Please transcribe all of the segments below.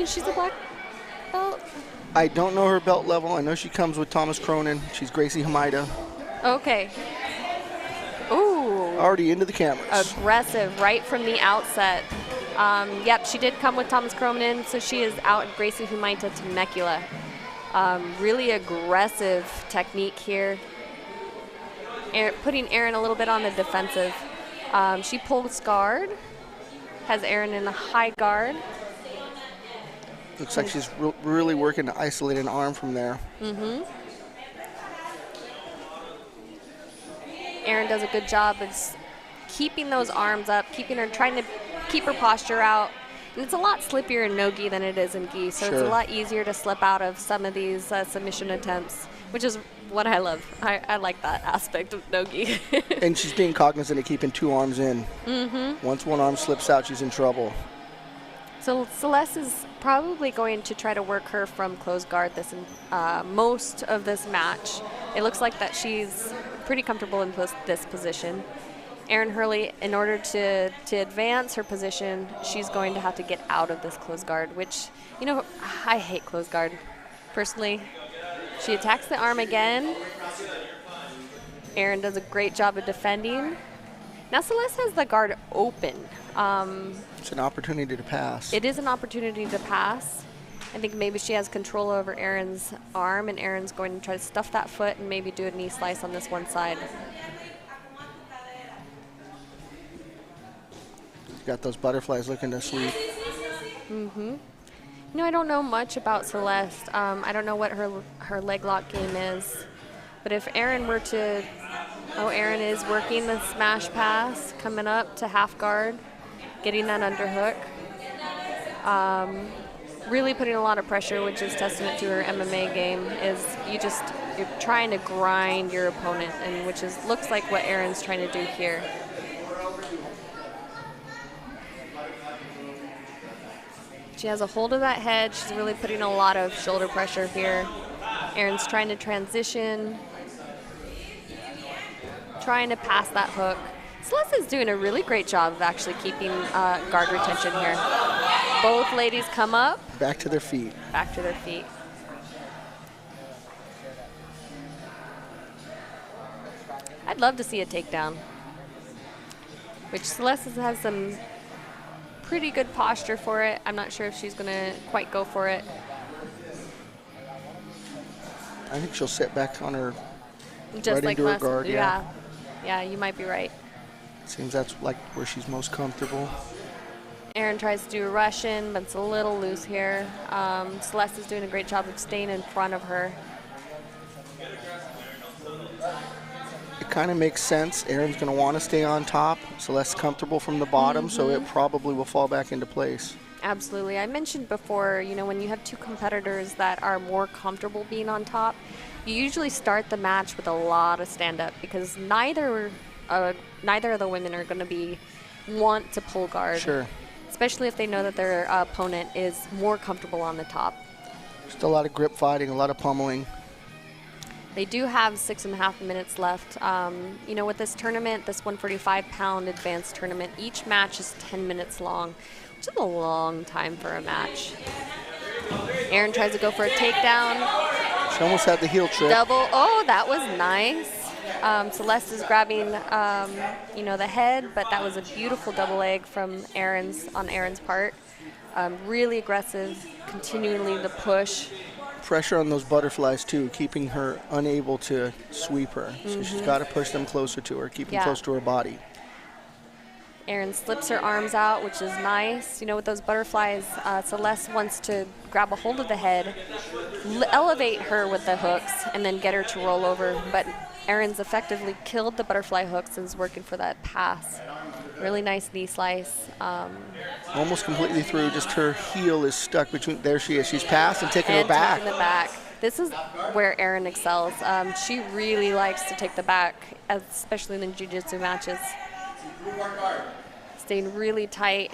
that she's a black belt? I don't know her belt level. I know she comes with Thomas Cronin. She's Gracie Hamida. Okay. Ooh. Already into the cameras. Aggressive right from the outset. Yep, she did come with Thomas Cronin, so she is out Gracie Humaita to Mekula. Really aggressive technique here. Putting Erin a little bit on the defensive. She pulls guard, has Erin in a high guard. Looks like she's really working to isolate an arm from there. Mm-hmm. Erin does a good job of keeping those arms up, trying to keep her posture out. And it's a lot slippier in no-gi than it is in gi, so It's a lot easier to slip out of some of these submission attempts, which is what I love. I like that aspect of no-gi. And she's being cognizant of keeping two arms in. Mm-hmm. Once one arm slips out, she's in trouble. So Celeste is probably going to try to work her from closed guard most of this match. It looks like that she's pretty comfortable in this position. Erin Hurley, in order to advance her position, she's going to have to get out of this closed guard, which, you know, I hate closed guard, personally. She attacks the arm again. Erin does a great job of defending. Now Celeste has the guard open. It's an opportunity to pass. It is an opportunity to pass. I think maybe she has control over Erin's arm, and Erin's going to try to stuff that foot and maybe do a knee slice on this one side. Got those butterflies looking to sweep. Mm-hmm. You know, I don't know much about Celeste. I don't know what her leg lock game is. But if Erin were to... Oh, Erin is working the smash pass, coming up to half guard, getting that underhook. Really putting a lot of pressure, which is testament to her MMA game, is you're trying to grind your opponent, and which looks like what Erin's trying to do here. She has a hold of that head. She's really putting a lot of shoulder pressure here. Erin's trying to transition, trying to pass that hook. Celeste is doing a really great job of actually keeping guard retention here. Both ladies come up. Back to their feet. Back to their feet. I'd love to see a takedown, which Celeste has some pretty good posture for it. I'm not sure if she's going to quite go for it. I think she'll sit back on her, just right like into her guard. Yeah, you might be right. Seems that's like where she's most comfortable. Erin tries to do a Russian, but it's a little loose here. Celeste is doing a great job of staying in front of her. It kind of makes sense. Erin's going to want to stay on top. Celeste's comfortable from the bottom, so it probably will fall back into place. Absolutely. I mentioned before, you know, when you have two competitors that are more comfortable being on top, you usually start the match with a lot of stand-up because neither of the women are going to want to pull guard. Sure. Especially if they know that their opponent is more comfortable on the top. Just a lot of grip fighting, a lot of pummeling. They do have 6.5 minutes left. You know, with this tournament, this 145-pound advanced tournament, each match is 10 minutes long, which is a long time for a match. Erin tries to go for a takedown. She almost had the heel trip. Double. Oh, that was nice. Celeste is grabbing, you know, the head, but that was a beautiful double leg from Erin's part. Really aggressive, continually the push. Pressure on those butterflies too, keeping her unable to sweep her. So she's got to push them closer to her, keep them close to her body. Erin slips her arms out, which is nice. You know, with those butterflies, Celeste wants to grab a hold of the head, elevate her with the hooks, and then get her to roll over. But Erin's effectively killed the butterfly hooks and is working for that pass. Really nice knee slice. Almost completely through, just her heel is stuck between, there she is. She's passed and taking her back. Taking the back. This is where Erin excels. She really likes to take the back, especially in jiu-jitsu matches. Staying really tight.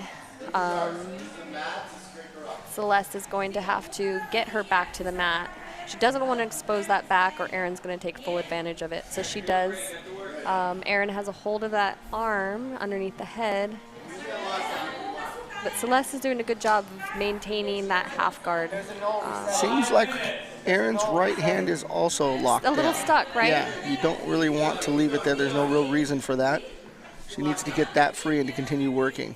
Celeste is going to have to get her back to the mat. She doesn't want to expose that back or Erin's going to take full advantage of it. So she does. Erin has a hold of that arm underneath the head. But Celeste is doing a good job of maintaining that half guard. Seems like Erin's right hand is also locked A little down. stuck, right? Yeah, you don't really want to leave it there. There's no real reason for that. She needs to get that free and to continue working.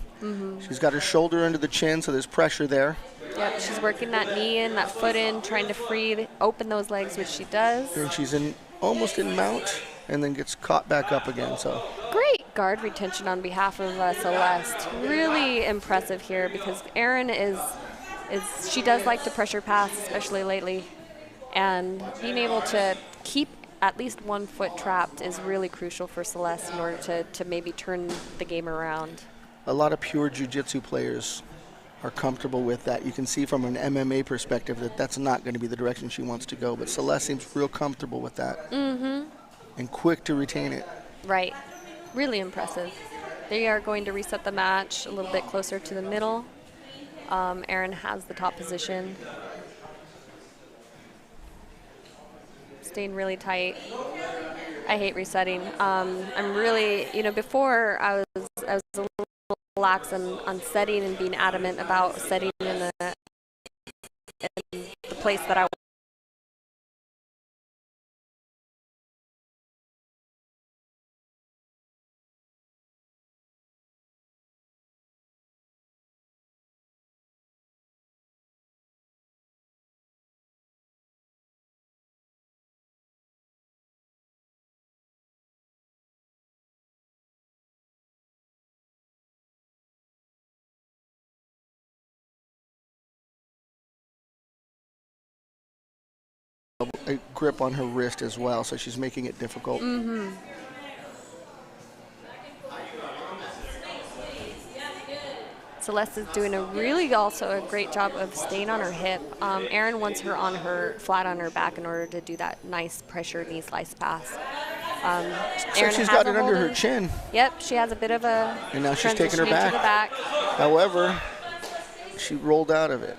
She's got her shoulder under the chin, so there's pressure there. Yep, she's working that knee in, that foot in, trying to open those legs, which she does. And she's almost in mount, and then gets caught back up again. So Great guard retention on behalf of Celeste. Really impressive here because Erin she does like to pressure pass, especially lately. And being able to keep at least one foot trapped is really crucial for Celeste in order to maybe turn the game around. a lot of pure jiu-jitsu players are comfortable with that. You can see from an MMA perspective that that's not going to be the direction she wants to go, but Celeste seems real comfortable with that. And quick to retain it. Right. Really impressive. They are going to reset the match a little bit closer to the middle. Erin has the top position. Staying really tight. I hate resetting. I'm really, before I was a little lax on setting and being adamant about setting in the place that I A grip on her wrist as well, so she's making it difficult. Celeste is doing also a great job of staying on her hip. Erin wants her flat on her back in order to do that nice pressure knee slice pass. So she's got it under her chin. Yep, she has a bit of a and now she's taking her transition into the back. However, she rolled out of it.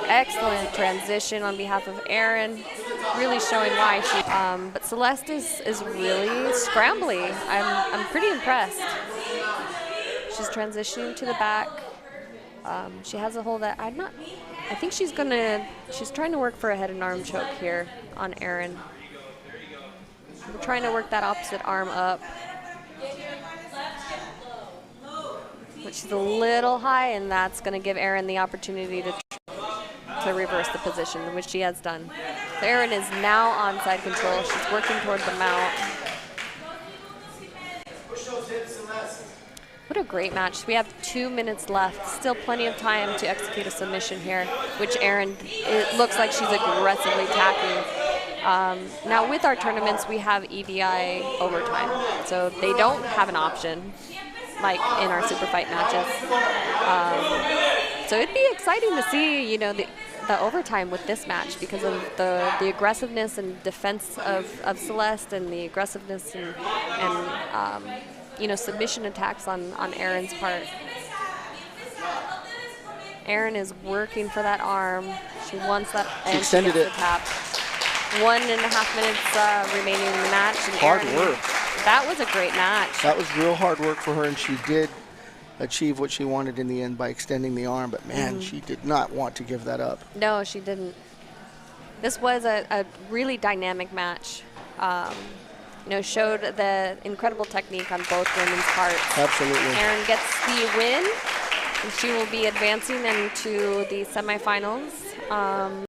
Excellent transition on behalf of Erin, really showing why she. But Celeste is really scrambly. I'm pretty impressed. She's transitioning to the back. She has a hold that I think she's trying to work for a head and arm choke here on Erin. We're trying to work that opposite arm up. But she's a little high, and that's going to give Erin the opportunity to reverse the position, which she has done. So Erin is now on side control. She's working toward the mount. What a great match. We have 2 minutes left. Still plenty of time to execute a submission here, which Erin, it looks like she's aggressively attacking. Now with our tournaments, we have EBI overtime. So they don't have an option like in our super fight matches. So it'd be exciting to see, the overtime with this match because of the aggressiveness and defense of Celeste and the aggressiveness and submission attacks on Erin's part. Erin is working for that arm. She wants that. She extended it. Tap. 1.5 minutes remaining in the match. And hard work. That was a great match. That was real hard work for her, and she did achieve what she wanted in the end by extending the arm, but man, she did not want to give that up. No, she didn't. This was a really dynamic match. Showed the incredible technique on both women's parts. Absolutely. Erin gets the win, and she will be advancing into the semifinals.